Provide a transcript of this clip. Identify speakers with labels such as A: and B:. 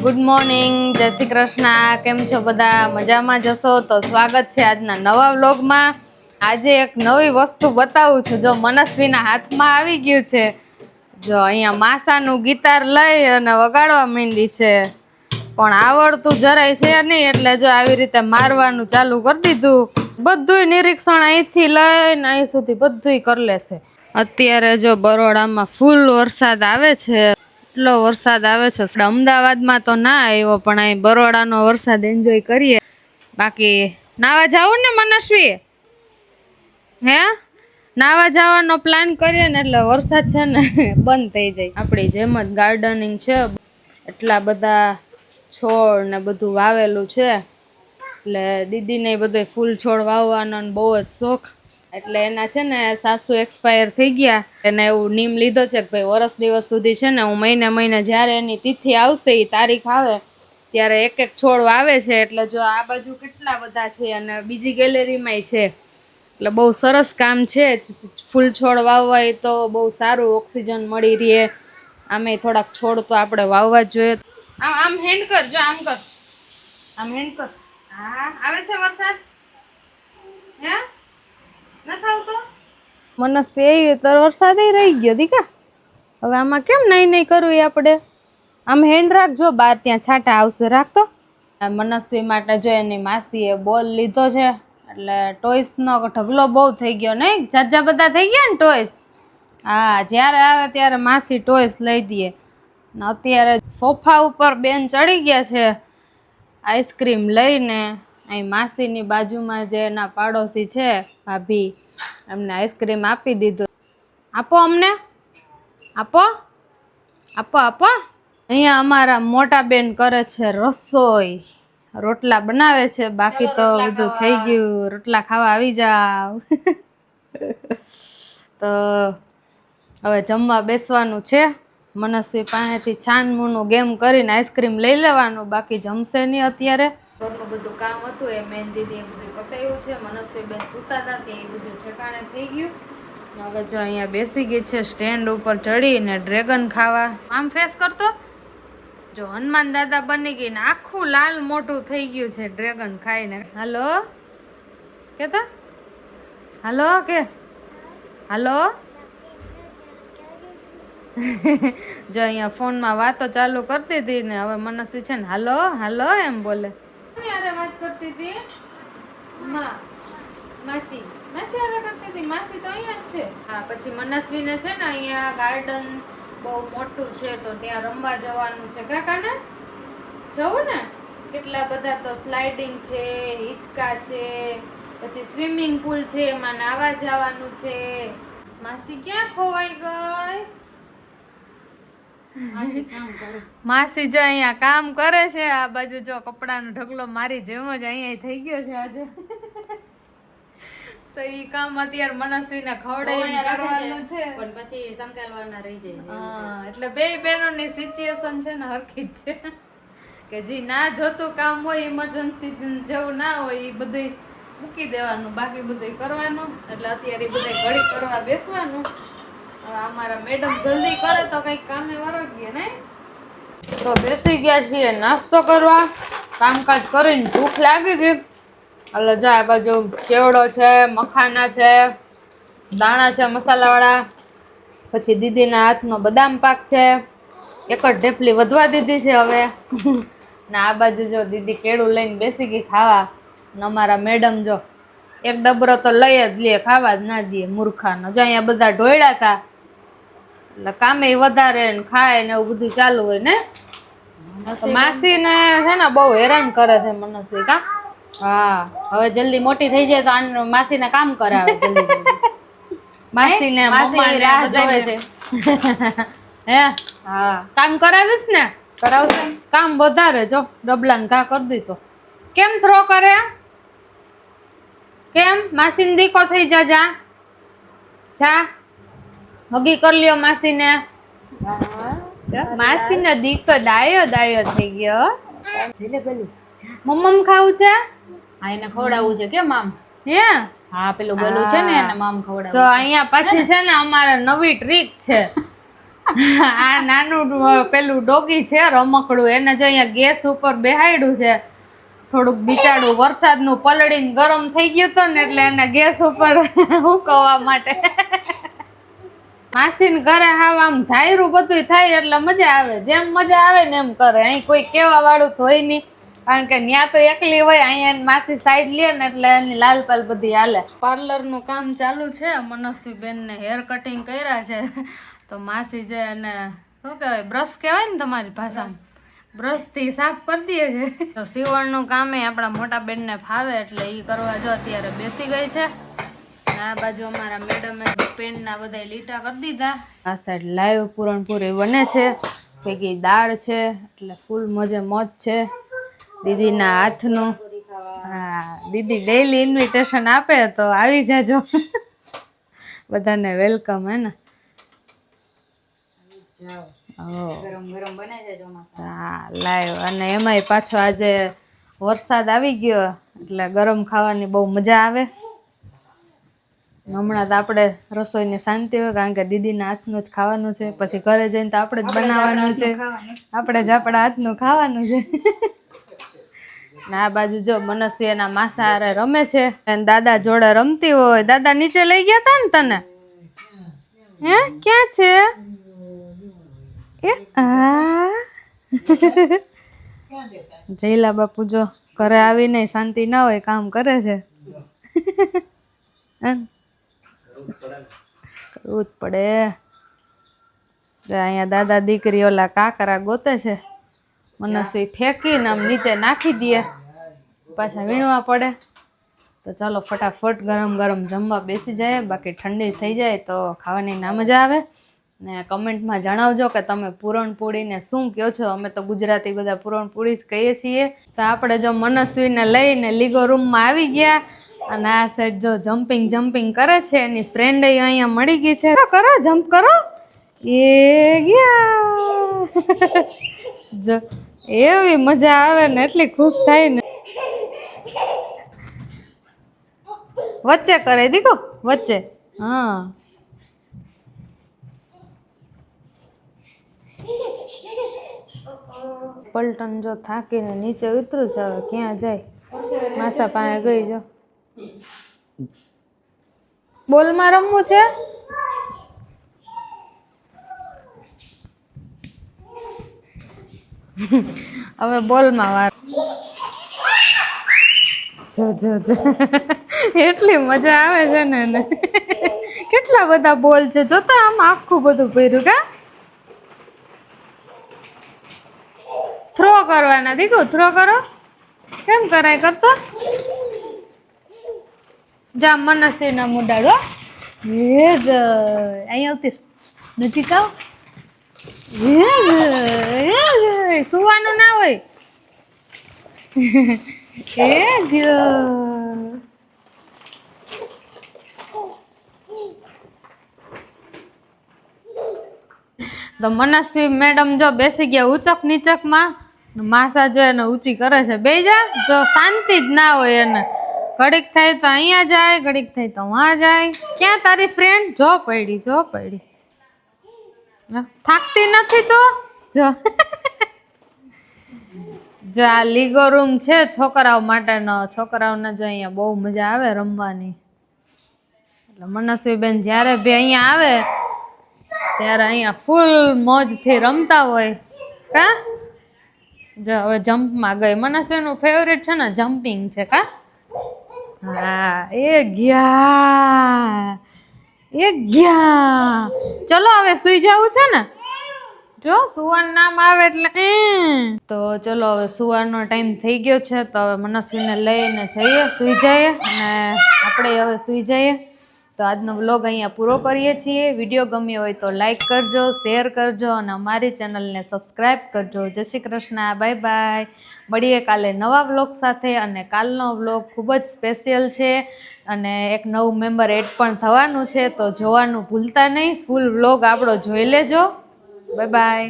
A: Good morning, જય શ્રી કૃષ્ણ. કેમ છો બધા? મજામાં જશો તો સ્વાગત છે આજના નવા વ્લોગમાં. આજે એક નવી વસ્તુ બતાવું છું. જો મનસ્વીના હાથમાં આવી ગયું છે. જો અહીંયા માસાનું ગિટાર લઈ અને વગાડવા માંડી છે, પણ આવડતું જરાય છે નહીં, એટલે જો આવી રીતે મારવાનું ચાલુ કરી દીધું. બધુંય નિરીક્ષણ અહીંથી લઈને અહીં સુધી બધુંય કરી લેશે. અત્યારે જો બરોડામાં ફૂલ વરસાદ આવે છે. એટલો વરસાદ આવે છે. અમદાવાદમાં તો ના આવ્યો, પણ અહીં બરોડાનો વરસાદ એન્જોય કરીએ. બાકી નાવા જાવું ને મનસ્વી? હે નાવા જવાનો પ્લાન કરીએ ને એટલે વરસાદ છે ને બંધ થઈ જાય. આપણી જેમ જ ગાર્ડનિંગ છે, એટલા બધા છોડ ને બધું વાવેલું છે. એટલે દીદીને બધો ફૂલ છોડ વાવવાનો બહુ જ શોખ. એટલે એના છે ને સાસુ એક્સપાયર થઈ ગયા. એને એવું નીમ લીધો છે કે ભાઈ વરસ દિવસ સુધી છે ને હું મહિને જ્યારે એની તિથિ આવશે, એ તારીખ આવે ત્યારે એક એક છોડ વાવે છે. એટલે જો આ બાજુ કેટલા બધા છે અને બીજી ગેલેરીમાંય છે. એટલે બહુ સરસ કામ છે. ફૂલ છોડ વાવવા એ તો બહુ સારું, ઓક્સિજન મળી રહે. આમે થોડાક છોડ તો આપણે વાવવા જ જોઈએ. આમ હેન્ડ કર, જો આમ કર, આમ હેન્ડ કર. હા આવે છે વરસાદ. હે નથી આવતો? મનસ્વી એવી તો વરસાદ રહી ગયો દીકા. હવે આમાં કેમ નહીં કરવું એ આપણે? આમ હેન્ડ રાખજો, બાર ત્યાં છાંટા આવશે. રાખતો. મનસ્વી માટે જો એની માસીએ બોલ લીધો છે, એટલે ટોયસનો ઢગલો બહુ થઈ ગયો નહીં? જાજા બધા થઈ ગયા ને ટોયસ. હા, જ્યારે આવે ત્યારે માસી ટોયસ લઈ દે. અત્યારે સોફા ઉપર બેન ચડી ગયા છે આઈસ્ક્રીમ લઈને. અહીં માસીની બાજુમાં જે એના પાડોશી છે ભાભી, એમને આઈસ્ક્રીમ આપી દીધું. આપો અમને, આપો આપો આપો. અહીંયા અમારા મોટા બેન કરે છે રસોઈ, રોટલા બનાવે છે. બાકી તો બધું થઈ ગયું. રોટલા ખાવા આવી જાવ. તો હવે જમવા બેસવાનું છે. મનસ્વી પાસેથી છાનમૂનું ગેમ કરીને આઈસ્ક્રીમ લઈ લેવાનું. બાકી જમશે નહીં અત્યારે. ઘરનું બધું કામ હતું એ મેન દીદી એ બધું પતાવ્યું છે. મનસ્વી બેન સૂતા હતા ત્યાં એ બધું ઠેકાણે થઈ ગયું. હવે જો અહીંયા બેસી ગઈ છે સ્ટેન્ડ ઉપર ચડીને ડ્રેગન ખાવા. આમ ફેસ કરતો જો હનુમાન દાદા બની ગઈ ને આખું લાલ મોટું થઈ ગયું છે ડ્રેગન ખાઈને. હાલો કેતો, હાલો કે હાલો. જો અહીંયા ફોનમાં વાતો ચાલુ કરતી હતી ને હવે મનસ્વી છે ને હાલો હાલો એમ બોલે. અરે વાત કરતી હતી માસી, માસી અરે કરતી હતી. માસી તો અહીંયા જ છે. હા, પછી મનસ્વીને છે ને અહીંયા ગાર્ડન બહુ મોટું છે, તો ત્યાં રમવા જવાનું છે. કાકાને જવું ને? કેટલા બધા તો સ્લાઇડિંગ છે, હિંચકા છે, પછી સ્વિમિંગ પુલ છે, એમાં નાવા જવાનું છે. માસી ક્યાં ખોવાઈ ગઈ? માસી જો અહીંયા કામ કરે છે. આ બાજુ જો કપડાનો ઢગલો મારી જેમ જ અહીંયા થઈ ગયો છે આજે. તો ઈ કામ અત્યારે મનસ્વીને ખવડાવીને કરવાનું છે, પણ પછી સંકાલવાના રહી જાય. હા, એટલે બે બહેનોની સિચ્યુએશન છે ને હરખી જ છે કે જે ના જોતું કામ હોય, ઇમરજન્સી જેવું ના હોય, એ બધું મૂકી દેવાનું, બાકી બધું કરવાનું. એટલે અત્યારે બધું ઘડી કરવા બેસવાનું. અમારા મેડમ જલ્દી કરે તો કઈક કામે વરોગીએ ને. તો બેસી ગયા છીએ નાસ્તો કરવા. કામકાજ કરીને ભૂખ લાગી ગઈ. એટલે જો આ બાજુ ચેવડો છે, મખાના છે, દાણા છે મસાલાવાળા, પછી દીદીના હાથનો બદામ પાક છે. એક જ ઢેફલી વધવા દીધી છે હવે. ને આ બાજુ જો દીદી કેળું લઈને બેસી ગઈ ખાવા. ને અમારા મેડમ જો એક ડબરો તો લઈ જ લે, ખાવા જ ના દે મૂર્ખાનો. જો અહીંયા બધા ઢોળ્યા હતા એટલે કામે વધારે ને ખાય ને એવું બધું ચાલુ હોય ને. માસી ને છે ને બહુ હેરાન કરે છે મનસ્વી. કા
B: હા, હવે જલ્દી મોટી થઈ જાય તો માસીને કામ કરાવે જલ્દી.
A: માસીને મમ્માને
B: રાહ જોવે છે.
A: હે
B: હા,
A: કામ કરાવીશ ને?
B: કરાવશે.
A: કામ વધારે જો ડબલાને ઘા કરી દીધો. કેમ થ્રો કરે? કેમ માસીને દીકો થઈ જા. જા જા, હગી કરી લ્યો માસીને. માસીને દીકો ડાયો થઈ ગયો. મમ્મ ખાવું છે?
B: હા, એને ખવડાવવું છે. કેમ આમ?
A: હે
B: હા, પેલું ગલું છે ને એને મામ ખવડાવવું.
A: જો અહીંયા પાછી છે ને અમારે નવી ટ્રીક છે. આ નાનું પેલું ડોગી છે રમકડું, એને જો અહીંયા ગેસ ઉપર બેહાડ્યું છે. થોડુંક બિચારું વરસાદનું પલળીને ગરમ થઈ ગયું હતું ને એટલે એને ગેસ ઉપર હુકવવા માટે. માસીને ઘરે હાવ આમ ધાયરું બધું થાય એટલે મજા આવે, જેમ મજા આવે ને એમ કરે. અહીં કોઈ કેવા વાળું તો હોય નહીં, કારણ કે ત્યાં તો એકલી હોય. અહીંયા માસી સાઈડ લે ને એટલે એની લાલ પાલ બધી હાલે. પાર્લરનું કામ ચાલુ છે, મનસ્વીબેનને હેર કટિંગ કર્યા છે. તો માસી જે એને શું કહેવાય, બ્રશ કહેવાય ને તમારી ભાષામાં, બ્રશથી સાફ કરી દે છે. તો સીવણનું કામ એ આપણા મોટા બેનને ફાવે એટલે એ કરવા જો અત્યારે બેસી ગઈ છે. આ બાજુ અમારા મેડમે પેનના બધા લીટા કરી દીધા. આ સાઈડ લાઈવ પૂરણપૂરી બને છે, ભેગી દાળ છે, એટલે ફૂલ મજે મોજ છે દીદીના હાથનું. હા, દીદી ડેઈલી ઇન્વિટેશન આપે તો આવી જાજો. બધાને વેલકમ હે ને.
B: ગરમ ગરમ બને છે ચોમાસા.
A: હા લાઈવ, અને એમાંય પાછો આજે વરસાદ આવી ગયો એટલે ગરમ ખાવાની બહુ મજા આવે. હમણાં તો આપણે રસોઈની શાંતિ હોય, કારણ કે દીદીના હાથનું જ ખાવાનું છે. પછી ઘરે જઈને તો આપણે જ બનાવવાનું છે, આપણે જ આપણા હાથનું ખાવાનું છે. ને આ બાજુ જો મનસ્વી એના માસા હારે રમે છે, અને દાદા જોડે રમતી હોય. દાદા નીચે લઈ ગયા તા ને તને? હે ક્યાં છે એ? આ જયલા બાપુ જો ઘરે આવીને શાંતિ ના હોય, કામ કરે છે. કરવું જ પડે. અહીંયા દાદા દીકરી ઓલા કાકરા ગોતે છે. મનસ્વી ફેંકીને આમ નીચે નાખી દે, પાછા વીણવા પડે. તો ચાલો ફટાફટ ગરમ ગરમ જમવા બેસી જાય, બાકી ઠંડી થઈ જાય તો ખાવાની ના મજા આવે. ને કમેન્ટમાં જણાવજો કે તમે પૂરણપોળીને શું કહો છો. અમે તો ગુજરાતી બધા પૂરણપોળી જ કહીએ છીએ. તો આપણે જો મનસ્વીને લઈને લીગો રૂમમાં આવી ગયા, અને આ સાઈડ જો જમ્પિંગ કરે છે. એની ફ્રેન્ડ અહીંયા મળી ગઈ છે. કરો જમ્પ કરો. એ ગયા જો એવી મજા આવે ને, એટલી ખુશ થાય ને. વચ્ચે કરે દીકો, વચ્ચે. હા પલટન જો થાકીને નીચે ઉતરું છે. હવે ક્યાં જાય? માસા પાસે ગઈ જો. બોલમાં રમવું છે. હવે બોલમાં વાર. જો જો જો એટલી મજા આવે છે ને એને. કેટલા બધા બોલ છે જોતા, આમ આખું બધું ભર્યું. કા થ્રો કરવાના દીકુ, થ્રો કરો. કેમ કરાય કરતો? જા મનસ્વી ના મુડાડો. અહીંયા આવતી નજીક આવ. સુવાનું ના હોય. તો મનસ્વી મેડમ જો બેસી ગયા ઉચક નીચકમાં. માસા જો એને ઊંચી કરે છે. બે જા, જો શાંતિ જ ના હોય એને. ઘડીક થાય તો અહીંયા જાય, ઘડીક થાય તો વहाँ જાય. ક્યાં તારી ફ્રેન્ડ? જો પડી, જો પડી. થાકતી નથી તો જો. જો આ લીગો રૂમ છે છોકરાઓ માટેનો. છોકરાઓને જો અહીંયા બહુ મજા આવે રમવાની. એટલે મનસ્વીબેન જ્યારે બી અહીંયા આવે ત્યારે અહીંયા ફૂલ મોજથી રમતા હોય. કા જો હવે જમ્પમાં ગઈ. મનસ્વીનું ફેવરેટ છે ને જમ્પિંગ છે. કા હા એ ગયા, એ ગયા. ચલો હવે સુઈ જવું છે ને. જો સુવાનું નામ આવે એટલે તો ચલો હવે સુવાનો ટાઈમ થઈ ગયો છે. તો હવે મનસ્વીને લઈને જઈએ, સુઈ જઈએ, અને આપણે હવે સુઈ જઈએ. તો આજનો વ્લોગ અહીંયા પૂરો કરીએ છીએ. વિડીયો ગમ્યો હોય તો લાઈક કરજો, શેર કરજો, અને અમારી ચેનલને સબસ્ક્રાઈબ કરજો. જય શ્રી કૃષ્ણ, બાય બાય. મળીએ કાલે નવા વ્લોગ સાથે. અને કાલનો વ્લોગ ખૂબ જ સ્પેશિયલ છે, અને એક નવું મેમ્બર એડ પણ થવાનું છે. તો જોવાનું ભૂલતા નહીં. ફૂલ વ્લોગ આપણો જોઈ લેજો. Bye bye.